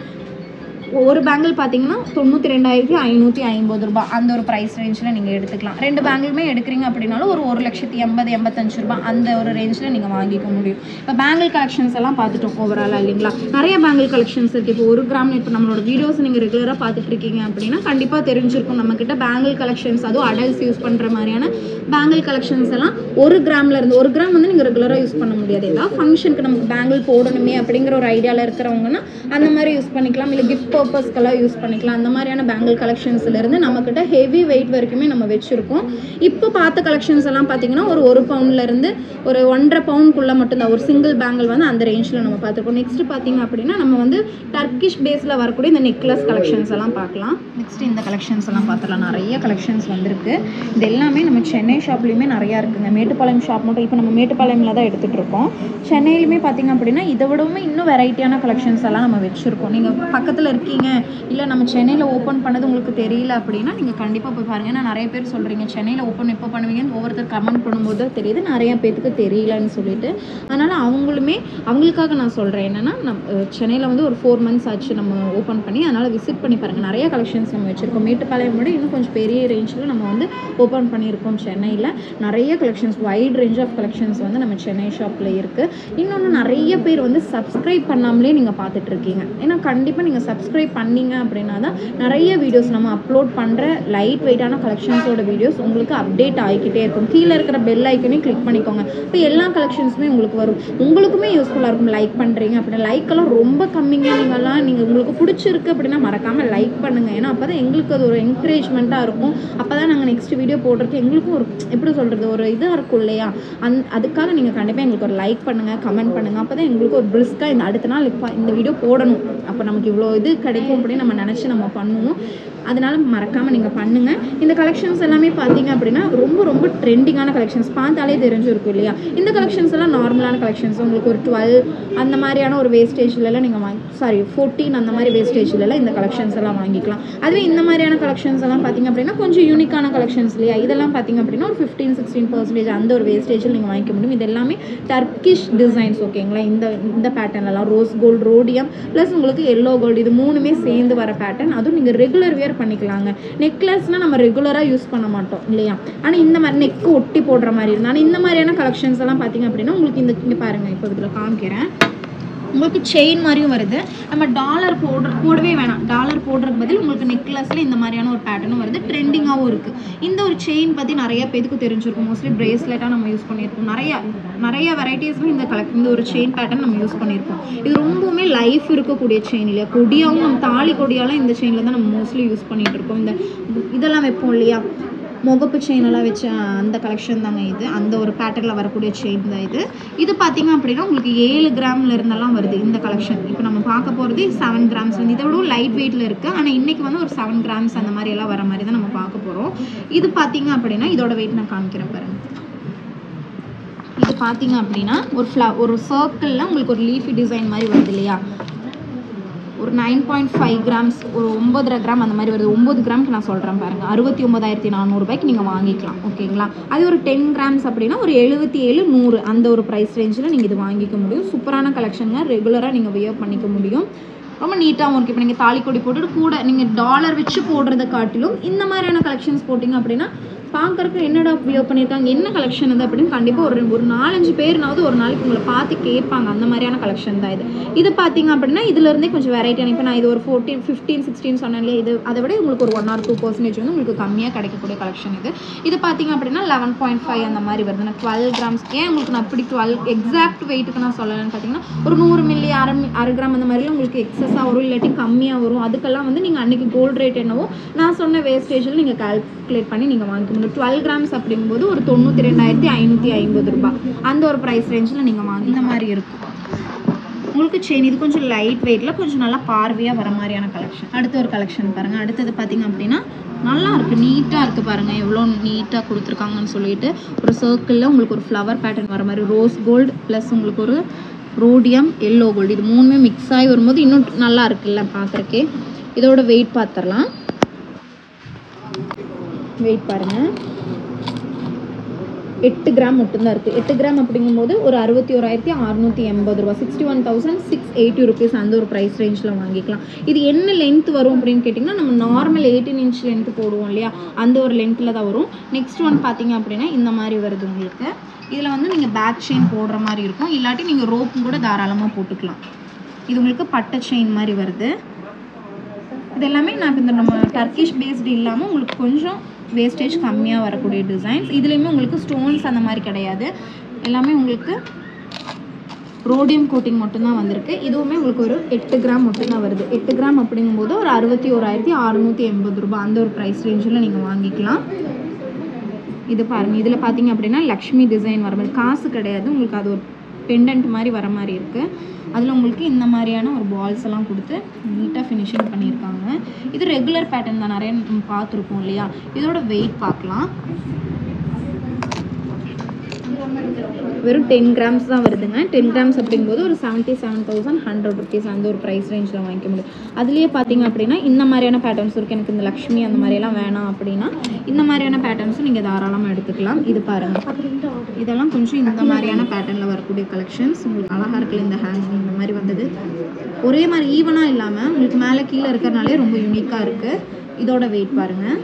ஒரு பேங்கிள் பார்த்தீங்கன்னா 92,550 ரூபா அந்த ஒரு ப்ரைஸ் ரேஞ்சில் நீங்கள் எடுத்துக்கலாம். 2 பேங்கிளுமே எடுக்கிறீங்க அப்படின்னாலும் ஒரு 1,80,85 ரூபா அந்த ஒரு ரேஞ்சில் நீங்கள் வாங்கிக்க முடியும். இப்போ பேங்கிள் கலெக்ஷன்ஸ் எல்லாம் பார்த்துட்டோம் ஓவராலாக இல்லைங்களா. நிறைய பேங்கிள் கலெக்ஷன்ஸ் இருக்குது. இப்போ 1 கிராம் இப்போ நம்மளோட வீடியோஸ் நீங்கள் ரெகுலராக பார்த்துட்டு இருக்கீங்க அப்படின்னா கண்டிப்பாக தெரிஞ்சிருக்கும் நம்மக்கிட்ட பேங்கிள் கலெக்ஷன்ஸ், அதுவும் அடல்ட்ஸ் யூஸ் பண்ணுற மாதிரியான பேங்கிள் கலெக்ஷன்ஸ் எல்லாம் 1 கிராமில் இருந்து 1 கிராம் வந்து நீங்கள் ரெகுலராக யூஸ் பண்ண முடியாது. ஏதாவது ஃபங்க்ஷனுக்கு நமக்கு பேங்கிள் போடணுமே அப்படிங்கிற ஒரு ஐடியாவில் இருக்கிறவங்கன்னா அந்த மாதிரி யூஸ் பண்ணிக்கலாம். இல்லை கிஃப்ட் பர்பஸ்க்கெல்லாம் யூஸ் பண்ணிக்கலாம். அந்த மாதிரியான பேங்கிள் கலெக்ஷன்ஸ்லேருந்து நம்மக்கிட்ட ஹெவி வெயிட் வரைக்குமே நம்ம வச்சுருக்கோம். இப்போ பார்த்த கலெக்ஷன்ஸ் எல்லாம் பார்த்தீங்கன்னா ஒரு பவுண்ட்லேருந்து ஒரு 1.5 பவுண்டுக்குள்ளே மட்டும்தான் ஒரு சிங்கிள் பேங்கிள் வந்து அந்த ரேஞ்சில் நம்ம பார்த்துருக்கோம். நெக்ஸ்ட் பார்த்தீங்க அப்படின்னா நம்ம வந்து டர்க்கிஷ் பேஸில் வரக்கூடிய இந்த நெக்லஸ் கலெக்ஷன்ஸ் எல்லாம் பார்க்கலாம். நெக்ஸ்ட் இந்த கலெக்ஷன்ஸ் எல்லாம் பார்த்துலாம். நிறைய கலெக்ஷன்ஸ் வந்திருக்கு. இது எல்லாமே நம்ம சென்னை ஷாப்லேயுமே நிறையா இருக்குங்க. மேட்டுப்பாளையம் ஷாப் மட்டும் இப்போ நம்ம மேட்டுப்பாளையமில் தான் எடுத்துகிட்டு இருக்கோம். சென்னையிலுமே பார்த்தீங்க அப்படின்னா இதை விடவுமே இன்னும் வெரைட்டியான கலெக்ஷன்ஸ் எல்லாம் நம்ம வச்சுருக்கோம். நீங்கள் பக்கத்தில் இருக்கீங்க, இல்லை நம்ம சென்னையில் ஓப்பன் பண்ணது உங்களுக்கு தெரியல அப்படின்னா நீங்கள் கண்டிப்பாக போய் பாருங்கள். ஏன்னா நிறைய பேர் சொல்கிறீங்க சென்னையில் ஓப்பன் எப்போ பண்ணுவீங்கன்னு ஒவ்வொருத்தர் கமெண்ட் பண்ணும்போது தான் தெரியுது, நிறைய பேருக்கு தெரியலன்னு சொல்லிட்டு. அதனால் அவங்களுக்காக நான் சொல்கிறேன் என்னென்னா, சென்னையில் வந்து ஒரு 4 மந்த்ஸ் ஆச்சு நம்ம ஓப்பன் பண்ணி. அதனால் விசிட் பண்ணி பாருங்கள். நிறைய கலெக்ஷன்ஸ் நம்ம வச்சுருக்கோம். மேட்டுப்பாளையம் விட இன்னும் கொஞ்சம் பெரிய ரேஞ்சில் நம்ம வந்து ஓப்பன் பண்ணியிருக்கோம். சென்னையில் நிறைய collections, wide range of collections வந்து நம்ம சென்னை ஷாப்பில் இருக்குது. இன்னொன்று நிறைய பேர் வந்து சப்ஸ்கிரைப் பண்ணாமலே நீங்கள் பார்த்துட்ருக்கீங்க. ஏன்னா கண்டிப்பாக நீங்கள் சப்ஸ்கிரைப் பண்ணீங்க அப்படின்னா தான் நிறைய வீடியோஸ் நம்ம அப்லோட் பண்ணுற லைட் வெயிட்டான கலெக்ஷன்ஸோட வீடியோஸ் உங்களுக்கு அப்டேட் ஆகிக்கிட்டே இருக்கும். கீழே இருக்கிற பெல் ஐக்கனையும் கிளிக் பண்ணிக்கோங்க. இப்போ எல்லா கலெக்ஷன்ஸுமே உங்களுக்கு வரும். உங்களுக்குமே யூஸ்ஃபுல்லாக இருக்கும். லைக் பண்ணுறீங்க அப்படின்னா, லைக்கெல்லாம் ரொம்ப கம்மிங்க. நீங்கள் உங்களுக்கு பிடிச்சிருக்கு அப்படின்னா மறக்காமல் லைக் பண்ணுங்கள். ஏன்னா அப்போ தான் எங்களுக்கு அது ஒரு என்கரேஜ்மெண்ட்டாக இருக்கும். அப்போ தான் நாங்கள் நெக்ஸ்ட் வீடியோ போடுறதுக்கு எங்களுக்கும் ஒரு எப்படி சொல்கிறது, ஒரு இதாக இருக்கும் இல்லையா. அதுக்காக நீங்கள் கண்டிப்பாக எங்களுக்கு ஒரு லைக் பண்ணுங்கள், கமெண்ட் பண்ணுங்கள். அப்போ தான் எங்களுக்கு ஒரு பிரிஸ்காக இந்த அடுத்த நாள் இந்த வீடியோ போடணும், அப்போ நமக்கு இவ்வளோ இது கிடைக்கும் அப்படின்னு நம்ம நினச்சி நம்ம பண்ணுவோம். அதனால் மறக்காமல் நீங்கள் பண்ணுங்கள். இந்த கலெக்ஷன்ஸ் எல்லாமே பார்த்தீங்க அப்படின்னா ரொம்ப ரொம்ப ட்ரெண்டிங்கான கலெக்ஷன்ஸ், பார்த்தாலே தெரிஞ்சிருக்கும் இல்லையா. இந்த கலெக்ஷன்ஸ் எல்லாம் நார்மலான கலெக்ஷன்ஸ். உங்களுக்கு ஒரு 12 அந்த மாதிரியான ஒரு வேஸ்டேஜ்லலாம் நீங்கள் 14 அந்த மாதிரி வேஸ்டேஜ்லலாம் இந்த கலெக்ஷன்ஸ் எல்லாம் வாங்கிக்கலாம். அதுவே இந்த மாதிரியான கலெக்ஷன்ஸ் எல்லாம் பார்த்தீங்க அப்படின்னா கொஞ்சம் யூனிக்கான கலெக்ஷன்ஸ் இல்லையா. இதெல்லாம் பார்த்தீங்க அப்படின்னா ஒரு 15-16% அந்த ஒரு வேஸ்டேஜில் நீங்கள் வாங்கிக்க முடியும். இது எல்லாமே டர்க்கிஷ் டிசைன்ஸ். ஓகேங்களா. இந்த பேட்டர்ன்லாம் ரோஸ் கோல்டு, ரோடியம் ப்ளஸ் உங்களுக்கு எல்லோ கோல்டு, இது 3மே சேர்ந்து வர பேட்டர்ன். அதுவும் நீங்கள் ரெகுலர் வியர் பண்ணிக்கலாங்க. நெக்லஸ்னால் நம்ம ரெகுலராக யூஸ் பண்ண மாட்டோம் இல்லையா. ஆனால் இந்த மாதிரி நெக்கு ஒட்டி போடுற மாதிரி இருந்தால், ஆனால் இந்த மாதிரியான கலெக்ஷன்ஸ் எல்லாம் பார்த்தீங்க அப்படின்னா உங்களுக்கு இங்கே பாருங்கள், இப்போ இதில் காமிக்கிறேன். உங்களுக்கு செயின் மாதிரியும் வருது. நம்ம டாலர் போடவே வேணாம். டாலர் போடுறதுக்கு பதில் உங்களுக்கு நெக்லஸில் இந்த மாதிரியான ஒரு பேட்டர்னும் வருது. ட்ரெண்டிங்காகவும் இருக்குது. இந்த ஒரு செயின் பற்றி நிறைய பேருக்கு தெரிஞ்சிருக்கும். மோஸ்ட்லி பிரேஸ்லெட்டாக நம்ம யூஸ் பண்ணியிருக்கோம். நிறைய வெரைட்டிஸில் இந்த ஒரு செயின் பேட்டர்ன் நம்ம யூஸ் பண்ணியிருக்கோம். இது ரொம்பவுமே லைஃப் இருக்கக்கூடிய செயின் இல்லையா. கொடியாகவும் நம்ம தாலி கொடியாலும் இந்த செயினில் தான் நம்ம மோஸ்ட்லி யூஸ் பண்ணிகிட்டு இருக்கோம். இதெல்லாம் வைப்போம் இல்லையா, முகப்பு செயினெல்லாம் வச்ச அந்த கலெக்ஷன் தாங்க இது. அந்த ஒரு பேட்டர்னில் வரக்கூடிய செயின் தான் இது பார்த்தீங்க அப்படின்னா உங்களுக்கு 7 கிராமில் இருந்தெல்லாம் வருது இந்த கலெக்ஷன். இப்போ நம்ம பார்க்க போகிறது 7 கிராம்ஸ் வந்து, இதை விட லைட் வெயிட்டில் இருக்குது. ஆனால் இன்றைக்கி வந்து ஒரு 7 கிராம்ஸ் அந்த மாதிரி எல்லாம் வர மாதிரி தான் நம்ம பார்க்க போகிறோம். இது பார்த்தீங்க அப்படின்னா இதோட வெயிட் நான் காமிக்கிறேன் பாருங்கள். இது பார்த்தீங்க அப்படின்னா ஒரு சர்க்கிளில் உங்களுக்கு ஒரு லீஃபி டிசைன் மாதிரி வருது இல்லையா. ஒரு 9.5 கிராம்ஸ், ஒரு 9.5 கிராம் அந்த மாதிரி வருது. 9 கிராமுக்கு நான் சொல்கிறேன் பாருங்கள், 69,400 ரூபாய்க்கு நீங்கள் வாங்கிக்கலாம். ஓகேங்களா? அது ஒரு 10 கிராம்ஸ் அப்படின்னா ஒரு 77,100 அந்த ஒரு ப்ரைஸ் ரேஞ்சில் நீங்கள் இது வாங்கிக்க முடியும். சூப்பரான கலெக்ஷனுங்க, ரெகுலராக நீங்கள் வியர் பண்ணிக்க முடியும். ரொம்ப நீட்டாகவும் இருக்குது. இப்போ நீங்கள் தாலிக்கொடி போட்டுட்டு கூட நீங்கள் டாலர் வச்சு போடுறதை காட்டிலும் இந்த மாதிரியான கலெக்ஷன்ஸ் போட்டிங்க அப்படின்னா பார்க்குறக்கு என்னடா வியர் பண்ணியிருக்காங்க, என்ன கலெக்ஷன் இது அப்படின்னு கண்டிப்பாக ஒரு 4-5 பேர்னாவது ஒரு நாளைக்கு உங்களை பார்த்து கேட்பாங்க. அந்த மாதிரியான கலெக்ஷன் தான் இது. இது பார்த்தீங்க அப்படின்னா இதுலேருந்தே கொஞ்சம் வெரைட்டியான, இப்போ நான் இது ஒரு 14, 15, 16 சொன்னேன் இல்லையா, இது அதை விட உங்களுக்கு ஒரு 1 or 2% வந்து உங்களுக்கு கம்மியாக கிடைக்கக்கூடிய கலெக்ஷன் இது. இது பார்த்தீங்க அப்படின்னா 11.5 அந்த மாதிரி வருது. நான் 12 கிராம்ஸ் ஏன் உங்களுக்கு நான் அப்படி 12 எக்ஸாக்ட் வெயிட்டுக்கு நான் சொல்லலைன்னு பார்த்தீங்கன்னா ஒரு 100 மில்லி, அரை கிராம் அந்த மாதிரிலாம் உங்களுக்கு எக்ஸஸாக வரும், இல்லாட்டி கம்மியாக வரும். அதுக்கெல்லாம் வந்து நீங்கள் அன்றைக்கி கோல்டு ரேட் என்னவோ நான் சொன்ன வேஸ்டேஜில் நீங்கள் கால்குலேட் பண்ணி நீங்கள் வாங்கிக்கணும். 12 கிராம்ஸ் அப்படிங்கும்போது ஒரு 92,550 ரூபாய் அந்த ஒரு ப்ரைஸ் ரேஞ்சில் நீங்கள் வாங்கி இந்த மாதிரி இருக்கும். உங்களுக்கு செயின் இது கொஞ்சம் லைட் வெயிட்டில் கொஞ்சம் நல்லா பார்வையாக வர மாதிரியான கலெக்ஷன். அடுத்த ஒரு கலெக்ஷன் பாருங்கள். அடுத்தது பார்த்திங்க அப்படின்னா நல்லா இருக்குது, நீட்டாக இருக்குது பாருங்கள், எவ்வளோ நீட்டாக கொடுத்துருக்காங்கன்னு சொல்லிட்டு. ஒரு சர்க்கிளில் உங்களுக்கு ஒரு ஃப்ளவர் பேட்டர்ன் வர மாதிரி ரோஸ் கோல்டு ப்ளஸ் உங்களுக்கு ஒரு ரோடியம் எல்லோ கோல்டு, இது மூணுமே மிக்ஸ் ஆகி வரும்போது இன்னும் நல்லா இருக்குல்ல பார்க்குறக்கே. இதோட வெயிட் பார்த்துடலாம். வெயிட் பாருங்கள், 8 கிராம் மட்டும்தான் இருக்குது. 8 கிராம் அப்படிங்கும்போது ஒரு 61,680 ரூபா, 61,680 ருபீஸ் அந்த ஒரு ப்ரைஸ் ரேஞ்சில் வாங்கிக்கலாம். இது என்ன லென்த் வரும் அப்படின்னு கேட்டிங்கன்னா நம்ம நார்மல் 18 இன்ச் லென்த்து போடுவோம் இல்லையா, அந்த ஒரு லென்த்தில் தான் வரும். நெக்ஸ்ட் ஒன் பார்த்தீங்க அப்படின்னா இந்த மாதிரி வருது உங்களுக்கு. இதில் வந்து நீங்கள் பேக் செயின் போடுற மாதிரி இருக்கும், இல்லாட்டி நீங்கள் ரோப்பும் கூட தாராளமாக போட்டுக்கலாம். இது உங்களுக்கு பட்டை செயின் மாதிரி வருது. இது எல்லாமே நான் இந்த நம்ம டர்க்கிஷ் பேஸ்டு இல்லாமல் உங்களுக்கு கொஞ்சம் வேஸ்டேஜ் கம்மியாக வரக்கூடிய டிசைன்ஸ். இதுலேயுமே உங்களுக்கு ஸ்டோன்ஸ் அந்த மாதிரி கிடையாது, எல்லாமே உங்களுக்கு ரோடியம் கோட்டிங் மட்டும்தான் வந்திருக்கு. இதுவுமே உங்களுக்கு ஒரு 8 கிராம் மட்டும்தான் வருது. 8 கிராம் அப்படிங்கும்போது ஒரு 61,680 ரூபாய் அந்த ஒரு ப்ரைஸ் ரேஞ்சில் நீங்கள் வாங்கிக்கலாம். இது பாருங்கள், இதில் பார்த்தீங்க அப்படின்னா லக்ஷ்மி டிசைன் வர மாதிரி, காசு கிடையாது உங்களுக்கு, அது ஒரு பெண்டன்ட் மாதிரி வர மாதிரி இருக்குது. அதில் உங்களுக்கு இந்த மாதிரியான ஒரு பால்ஸ் எல்லாம் கொடுத்து நீட்டாக ஃபினிஷிங் பண்ணியிருக்காங்க. இது ரெகுலர் பேட்டர்ன் தான், நிறைய பார்த்துருக்கோம் இல்லையா. இதோட வெயிட் பார்க்கலாம். வெறும் 10 கிராம்ஸ் தான் வருதுங்க. 10 கிராம்ஸ் அப்படிங்கும்போது ஒரு 77,100 ருபீஸ் அந்த ஒரு ப்ரைஸ் ரேஞ்சில் வாங்கிக்க முடியும். அதுலேயே பார்த்தீங்க அப்படின்னா இந்த மாதிரியான பேட்டர்ன்ஸ் இருக்குது. எனக்கு இந்த லக்ஷ்மி அந்த மாதிரியெல்லாம் வேணாம் அப்படின்னா இந்த மாதிரியான பேட்டர்ன்ஸும் நீங்கள் தாராளமாக எடுத்துக்கலாம். இது பாருங்கள், இதெல்லாம் கொஞ்சம் இந்த மாதிரியான பேட்டர்னில் வரக்கூடிய கலெக்ஷன்ஸ். உங்களுக்கு அழகாக இருக்குல்ல, இந்த ஹேங்கிங் இந்த மாதிரி வந்தது ஒரே மாதிரி ஈவனாக இல்லாமல் உங்களுக்கு மேலே கீழே இருக்கிறனாலே ரொம்ப யூனிக்காக இருக்குது. இதோட வெயிட் பாருங்கள்.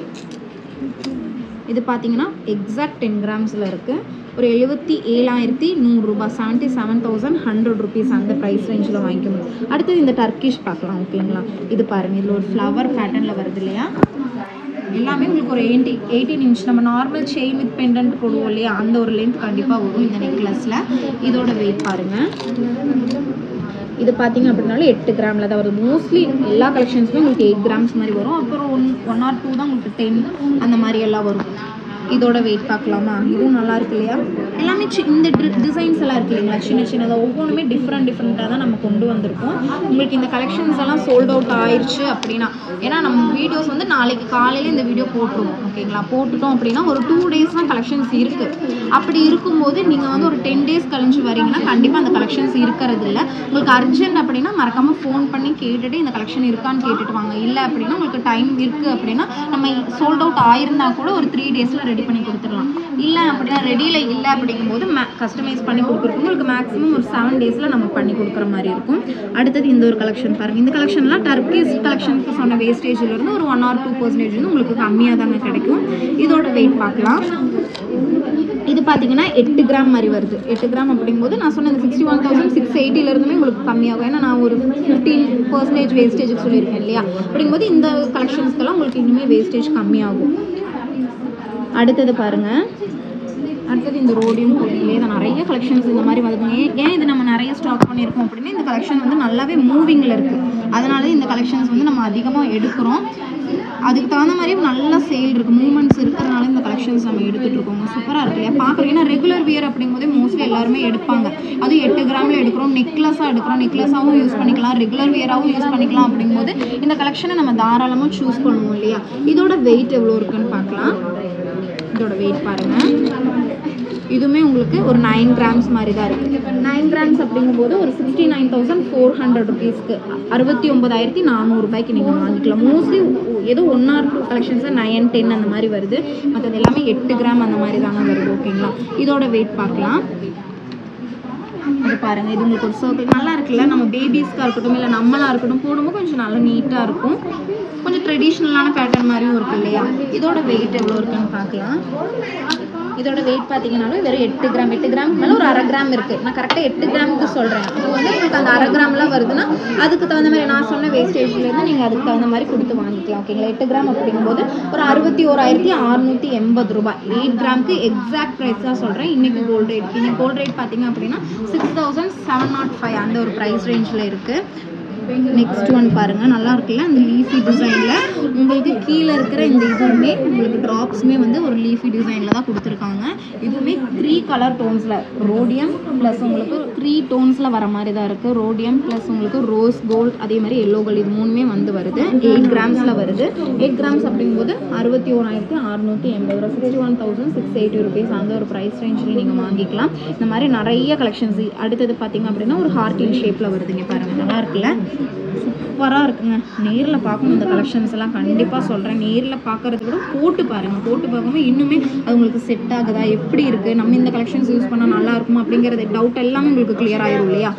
இது பார்த்தீங்கன்னா எக்ஸாக்ட் 10 கிராம்ஸில் இருக்குது. ஒரு 77,100 ரூபாய், 77,100 ருபீஸ் அந்த ப்ரைஸ் ரேஞ்சில் வாங்கிக்க முடியும். அடுத்தது இந்த டர்க்கிஷ் பார்க்கலாம். ஓகேங்களா? இது பாருங்கள், இதில் ஒரு ஃப்ளவர் பேட்டர்னில் வருது இல்லையா. எல்லாமே உங்களுக்கு ஒரு 18 இன்ச் நம்ம நார்மல் செயின் வித் பெண்டன்ட் போடுவோம் இல்லையா, அந்த ஒரு லென்த் கண்டிப்பாக வரும் இந்த நெக்லஸில். இதோட வெயிட் பாருங்கள். இது பார்த்தீங்க அப்படின்னாலும் 8 கிராமில் தான் வருது. மோஸ்ட்லி எல்லா கலெக்ஷன்ஸுமே உங்களுக்கு 8 கிராம்ஸ் மாதிரி வரும். அப்புறம் 1 or 2 தான் உங்களுக்கு 10 அந்த மாதிரி எல்லாம் வரும். இதோட வெயிட் பார்க்கலாமா? இதுவும் நல்லா இருக்கு இல்லையா. எல்லாமே இந்த டிசைன்ஸ் எல்லாம் இருக்கு இல்லைங்களா, சின்ன சின்னதாக ஒவ்வொன்றுமே டிஃப்ரெண்ட்டாக தான் நம்ம கொண்டு வந்திருக்கோம். உங்களுக்கு இந்த கலெக்ஷன்ஸ் எல்லாம் சோல்ட் அவுட் ஆயிடுச்சு அப்படின்னா, ஏன்னா நம்ம வீடியோஸ் வந்து நாளைக்கு காலையில் இந்த வீடியோ போட்டுருவோம். ஓகேங்களா? போட்டுட்டோம் அப்படின்னா ஒரு 2 days தான் கலெக்ஷன்ஸ் இருக்குது. அப்படி இருக்கும்போது நீங்கள் வந்து ஒரு 10 days கழிஞ்சு வரீங்கன்னா கண்டிப்பாக அந்த கலெக்ஷன்ஸ் இருக்கிறது இல்லை. உங்களுக்கு அர்ஜென்ட் அப்படின்னா மறக்காமல் ஃபோன் பண்ணி கேட்டுட்டு இந்த கலெக்ஷன் இருக்கான்னு கேட்டுட்டு வாங்க. இல்லை அப்படின்னா உங்களுக்கு டைம் இருக்குது அப்படின்னா நம்ம சோல்ட் அவுட் ஆயிருந்தா கூட ஒரு 3 daysல ரெடி பண்ணி கொடுத்துடலாம். இல்லை அப்படின்னா ரெடியில் இல்லை அப்படிங்கும்போது கஸ்டமைஸ் பண்ணி கொடுக்குறதுக்கு உங்களுக்கு மேக்ஸிமம் ஒரு 7 daysல நம்ம பண்ணி கொடுக்குற மாதிரி இருக்கும். அடுத்தது இந்த ஒரு கலெக்ஷன் பாருங்கள். இந்த கலெக்ஷன்லாம் டர்க்கிஷ் கலெக்ஷனுக்கு சொன்ன வேஸ்டேஜிலிருந்து ஒரு 1 or 2% வந்து உங்களுக்கு கம்மியாக தாங்க கிடைக்கும். இதோட வெயிட் பார்க்கலாம். இது பார்த்தீங்கன்னா 8 கிராம் மாதிரி வருது. 8 கிராம் அப்படிங்கும்போது நான் சொன்ன 61,680 உங்களுக்கு கம்மியாகும். ஏன்னா நான் ஒரு 15% வேஸ்டேஜுக்கு சொல்லியிருக்கேன் இல்லையா. அப்படிங்கும்போது இந்த கலெக்ஷன்ஸ்க்கெல்லாம் உங்களுக்கு இன்னுமே வேஸ்டேஜ் கம்மியாகும். அடுத்தது பாருங்கள். அடுத்தது இந்த ரோடியம் கோட்டிலே தான் நிறைய கலெக்ஷன்ஸ் இந்த மாதிரி வருதுங்க. ஏன் இது நம்ம நிறைய ஸ்டாக் பண்ணியிருக்கோம் அப்படின்னா இந்த கலெக்ஷன் வந்து நல்லாவே மூவிங்கில் இருக்குது. அதனால இந்த கலெக்ஷன்ஸ் வந்து நம்ம அதிகமாக எடுக்கிறோம். அதுக்கு தகுந்த மாதிரி நல்ல சேல் இருக்குது, மூவ்மெண்ட்ஸ் இருக்கிறதுனால இந்த கலெக்ஷன்ஸ் நம்ம எடுத்துகிட்டு இருக்கோங்க. சூப்பராக இருக்கு இல்லையா பார்க்குறீங்க. ஏன்னா ரெகுலர் வியர் அப்படிங்கும்போதே மோஸ்ட்லி எல்லாருமே எடுப்பாங்க. அதுவும் 8 கிராமில் எடுக்கிறோம், நெக்லஸாக எடுக்கிறோம், நெக்லஸாகவும் யூஸ் பண்ணிக்கலாம், ரெகுலர் வியராகவும் யூஸ் பண்ணிக்கலாம். அப்படிங்கும்போது இந்த கலெக்ஷனை நம்ம தாராளமாக சூஸ் பண்ணுவோம் இல்லையா. இதோட வெயிட் எவ்வளோ இருக்குன்னு பார்க்கலாம். இதோட வெயிட் பாருங்கள். இதுவுமே உங்களுக்கு ஒரு 9 கிராம்ஸ் மாதிரி தான் இருக்குது. 9 கிராம்ஸ் அப்படிங்கும்போது ஒரு 69,400 ருபீஸ்க்கு 69,400 நீங்கள் வாங்கிக்கலாம். மோஸ்ட்லி ஏதோ 1 or 2 கலெக்ஷன்ஸில் 9, 10 அந்த மாதிரி வருது. மற்றது எல்லாமே 8 கிராம் அந்த மாதிரி தாங்க வருது. ஓகேங்களா, இதோட வெயிட் பார்க்கலாம். இது பாருங்கள், இது உங்களுக்கு ஒரு சர்க்கிள் நல்லா இருக்குல்ல. நம்ம பேபிஸ்க்காக இருக்கட்டும் இல்லை நம்மளாக இருக்கட்டும் போடும்போது கொஞ்சம் நல்லா நீட்டாக இருக்கும். கொஞ்சம் ட்ரெடிஷ்னலான பேட்டர்ன் மாதிரியும் இருக்கும் இல்லையா. இதோட வெயிட் எவ்வளோ இருக்குன்னு பார்க்கலாம். இதோட வெயிட் பார்த்தீங்கன்னாலும் வெறும் 8 கிராம். 8 கிராமுக்கு மேலே ஒரு 1/2 கிராம் இருக்குது. நான் கரெக்டாக 8 கிராமுக்கு சொல்கிறேன். அப்போ வந்து உங்களுக்கு அந்த 1/2 கிராம்லாம் வருதுன்னா அதுக்கு தகுந்த மாதிரி நான் சொன்ன வேஸ்டேஜ்லேருந்து நீங்கள் அதுக்கு தகுந்த மாதிரி கொடுத்து வாங்கிக்கலாம். ஓகேங்களா, 8 கிராம் அப்படிங்கும்போது ஒரு 61,680 ரூபாய். 8 கிராமுக்கு எக்ஸாக்ட் ப்ரைஸ் தான் சொல்கிறேன். இன்றைக்கி கோல்டு ரேட் பார்த்தீங்க அப்படின்னா 6,705 அந்த ஒரு ப்ரைஸ் ரேஞ்சில் இருக்குது. நெக்ஸ்ட் ஒன் பாருங்கள், நல்லா இருக்குல்ல. அந்த லீஃபி டிசைனில் உங்களுக்கு கீழே இருக்கிற இந்த இதுவுமே உங்களுக்கு ட்ராப்ஸுமே வந்து ஒரு லீஃபி டிசைனில் தான் கொடுத்துருக்காங்க. இதுவுமே 3 கலர் டோன்ஸில் ரோடியம் ப்ளஸ் உங்களுக்கு 3 டோன்ஸில் வர மாதிரி தான் இருக்குது. ரோடியம் ப்ளஸ் உங்களுக்கு ரோஸ் கோல்ட் அதே மாதிரி எல்லோ கோல்ட் இது 3மே வந்து வருது. 8 கிராம்ஸில் வருது. 8 கிராம்ஸ் அப்படிங்கும்போது 61,680 ரூபா, 61,680 ருபீஸ் அந்த ஒரு ப்ரைஸ் ரேஞ்சில் நீங்கள் வாங்கிக்கலாம். இந்த மாதிரி நிறைய கலெக்ஷன்ஸ். அடுத்தது பார்த்தீங்க அப்படின்னா ஒரு ஹார்ட்டின் ஷேப்பில் வருதுங்க. பாருங்கள், நல்லா இருக்குல்ல, சூப்பராக இருக்குங்க. நேரில் பார்க்கணும் இந்த கலெக்ஷன்ஸ் எல்லாம். கண்டிப்பாக சொல்கிறேன், நேரில் பார்க்குறத விட போட்டு பாருங்கள். போட்டு பார்க்கும்போது இன்னுமே அது உங்களுக்கு செட் ஆகுதா, எப்படி இருக்குது, நம்ம இந்த கலெக்ஷன்ஸ் யூஸ் பண்ணால் நல்லா இருக்குமா அப்படிங்கிறது டவுட் எல்லாமே உங்களுக்கு கிளியர் ஆயிடும் இல்லையா.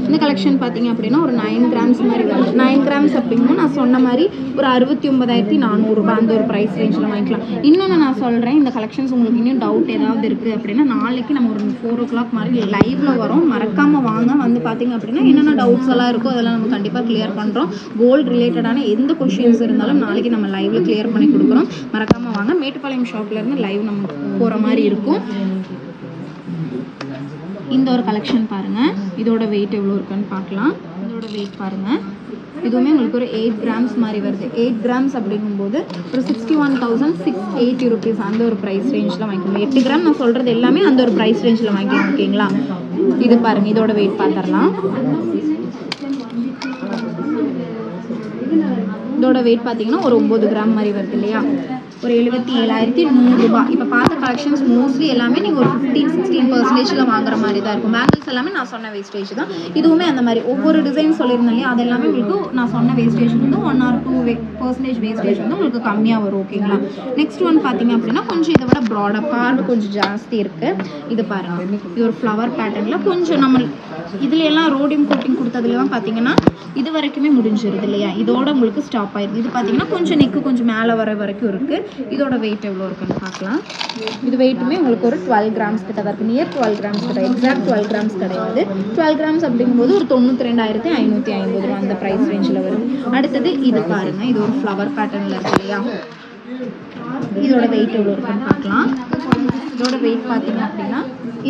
இந்த கலெக்ஷன் பார்த்தீங்க அப்படின்னா ஒரு 9 கிராம்ஸ் மாதிரி வருது. 9 கிராம்ஸ் அப்படிங்கும்போது நான் சொன்ன மாதிரி ஒரு 69,400 ரூபாய் அந்த ஒரு ப்ரைஸ் ரேஞ்சில் வாங்கிக்கலாம். இன்னொன்று நான் சொல்கிறேன், இந்த கலெக்ஷன்ஸ் உங்களுக்கு இன்னும் டவுட் ஏதாவது இருக்குது அப்படின்னா நாளைக்கு நம்ம ஒரு 4 o'clock மாதிரி லைவில் வரோம். மறக்காமல் வாங்க. வந்து பார்த்தீங்க அப்படின்னா என்னென்ன டவுட்ஸ் எல்லாம் இருக்கோ அதெல்லாம் நம்ம கண்டிப்பாக கிளியர் பண்ணுறோம். கோல்டு ரிலேட்டடான எந்த கொஷின்ஸ் இருந்தாலும் நாளைக்கு நம்ம லைவில் கிளியர் பண்ணி கொடுக்குறோம். மறக்காமல் வாங்க. மேட்டுப்பாளையம் ஷாப்லேருந்து லைவ் நம்ம போகிற மாதிரி இருக்கும். இந்த ஒரு கலெக்ஷன் பாருங்கள், இதோட வெயிட் எவ்வளோ இருக்குன்னு பார்க்கலாம். இதோட வெயிட் பாருங்கள், இதுவுமே உங்களுக்கு ஒரு 8 கிராம்ஸ் மாதிரி வருது. 8 கிராம்ஸ் அப்படிங்கும்போது ஒரு 61,680 ருபீஸ் அந்த ஒரு ப்ரைஸ் ரேஞ்சில் வாங்கிக்கணும். 8 கிராம் நான் சொல்கிறது எல்லாமே அந்த ஒரு ப்ரைஸ் ரேஞ்சில் வாங்கிக்கணும். ஓகேங்களா, இது பாருங்கள், இதோட வெயிட் பார்த்துடலாம். இதோட வெயிட் பார்த்தீங்கன்னா ஒரு 9 கிராம் மாதிரி வருது இல்லையா. ஒரு 77,100 ரூபாய். இப்போ பார்த்த கலெக்ஷன்ஸ் மோஸ்ட்லி எல்லாமே நீங்கள் ஒரு 15-16% வாங்குற மாதிரி தான் இருக்கும். பேங்கிள்ஸ் எல்லாமே நான் சொன்ன வேஸ்டேஜ் தான். இதுவுமே அந்த மாதிரி ஒவ்வொரு டிசைன் சொல்லியிருந்தேன் இல்லையா, அது எல்லாமே உங்களுக்கு நான் சொன்ன வேஸ்டேஜ் வந்து 1 or 2% வேஸ்டேஜ் வந்து உங்களுக்கு கம்மியாக வரும். ஓகேங்களா, நெக்ஸ்ட் ஒன் பார்த்தீங்க அப்படின்னா கொஞ்சம் இதை விட ப்ராடாக பார்வை கொஞ்சம் ஜாஸ்தி இருக்குது. இது பாருங்கள், இது ஒரு ஃப்ளவர் பேட்டர்னில் கொஞ்சம் நம்ம இதில் எல்லாம் ரோடியம் கோட்டிங் கொடுத்ததுலாம் பார்த்தீங்கன்னா இது வரைக்குமே முடிஞ்சிருது இல்லையா. இதோட உங்களுக்கு ஸ்டாப் ஆயிடுது. இது பார்த்தீங்கன்னா கொஞ்சம் நெக்கு கொஞ்சம் மேலே வர வரைக்கும் இருக்குது. இதோட வெயிட் எவ்வளோ இருக்குன்னு பார்க்கலாம். இது வெயிட்டுமே உங்களுக்கு ஒரு 12 கிராம்ஸ் கிட்ட தான் இருக்குது. நியர் 12 கிராம்ஸ் கிட்ட, எக்ஸாக்ட் 12 கிராம்ஸ் கிடையாது. 12 கிராம்ஸ் அப்படிங்கும்போது ஒரு 92,550 ரூபா அந்த ப்ரைஸ் ரேஞ்சில் வருது. அடுத்தது இது பாருங்கள், இது ஒரு ஃப்ளவர் பேட்டர்னில் இருக்கு இல்லையா. இதோட வெயிட் எவ்வளோ இருக்குன்னு பார்க்கலாம். இதோட வெயிட் பார்த்தீங்க அப்படின்னா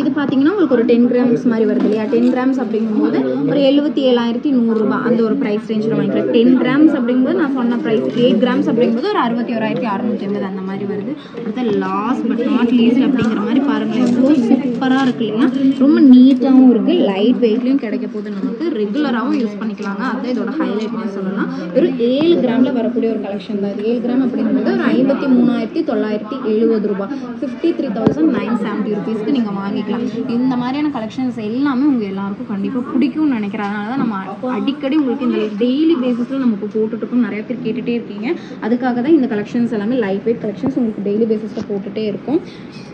இது பார்த்தீங்கன்னா உங்களுக்கு ஒரு 10 கிராம்ஸ் மாதிரி வருது இல்லையா. 10 கிராம்ஸ் அப்படிங்கும்போது ஒரு 77,100 ரூபாய் அந்த ஒரு ப்ரைஸ் ரேஞ்சில் வாங்கிக்கலாம். 10 கிராம்ஸ் அப்படிங்கும்போது நான் சொன்ன ப்ரைஸ். 8 கிராம்ஸ் அப்படிங்கும்போது ஒரு 61,680 அந்த மாதிரி வருது. அடுத்த லாஸ்ட் பட் நாட் லீஸ்ட் அப்படிங்கிற மாதிரி பாருங்கள், எவ்வளோ சூப்பராக இருக்கு இல்லையா. ரொம்ப நீட்டாகவும் இருக்குது, லைட் வெயிட்லையும் கிடைக்க போது நமக்கு ரெகுலராகவும் யூஸ் பண்ணிக்கலாங்க. அதுதான் இதோட ஹைலைட்னு சொல்லலாம். ஒரு 7 கிராமில் வரக்கூடிய ஒரு கலெக்ஷன் தான். 7 கிராம் அப்படிங்கும்போது ஒரு 53,970 ரூபாய், 53,970 ருபீஸ்க்கு நீங்கள் வாங்கிக்கலாம். இந்த மாதிரியான கலெக்ஷன்ஸ் எல்லாமே உங்கள் எல்லாருக்கும் கண்டிப்பாக பிடிக்கும்னு நினைக்கிறேன். அதனால தான் நம்ம அடிக்கடி உங்களுக்கு இந்த டெய்லி பேசிஸில் நமக்கு போட்டுட்ருக்கோம். நிறைய பேர் கேட்டுகிட்டே இருக்கீங்க. அதுக்காக தான் இந்த கலெக்ஷன்ஸ் எல்லாமே லைட் வெயிட் கலெக்ஷன்ஸ் உங்களுக்கு டெய்லி பேசிஸில் போட்டுகிட்டே இருக்கும்.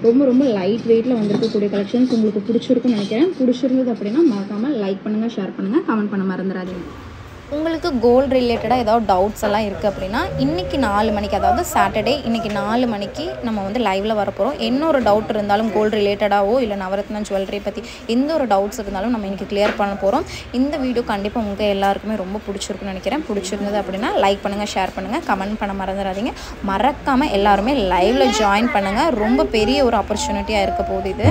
ரொம்ப ரொம்ப லைட் வெயிட்டில் வந்திருக்கக்கூடிய கலெக்ஷன்ஸ் உங்களுக்கு பிடிச்சிருக்குன்னு நினைக்கிறேன். பிடிச்சிருந்தது அப்படின்னா மறக்காமல் லைக் பண்ணுங்கள், ஷேர் பண்ணுங்கள், கமெண்ட் பண்ண மறந்துடாதீங்க. உங்களுக்கு கோல்டு ரிலேட்டடாக ஏதாவது டவுட்ஸ் எல்லாம் இருக்குது அப்படின்னா இன்றைக்கி 4 மணிக்கு, அதாவது சாட்டர்டே இன்றைக்கி 4 மணிக்கு நம்ம வந்து லைவில் வரப்போகிறோம். என்ன ஒரு டவுட் இருந்தாலும் கோல்டு ரிலேட்டடாகவோ இல்லை நவரத்னா ஜுவல்லரி பற்றி எந்த ஒரு டவுட்ஸ் இருந்தாலும் நம்ம இன்றைக்கி கிளியர் பண்ண போகிறோம். இந்த வீடியோ கண்டிப்பாக உங்கள் எல்லாருக்குமே ரொம்ப பிடிச்சிருக்குன்னு நினைக்கிறேன். பிடிச்சிருந்தது அப்படின்னா லைக் பண்ணுங்கள், ஷேர் பண்ணுங்கள், கமெண்ட் பண்ண மறந்துடாதீங்க. மறக்காமல் எல்லாருமே லைவில் ஜாயின் பண்ணுங்கள். ரொம்ப பெரிய ஒரு ஆப்பர்ச்சுனிட்டியாக இருக்க போகுது இது.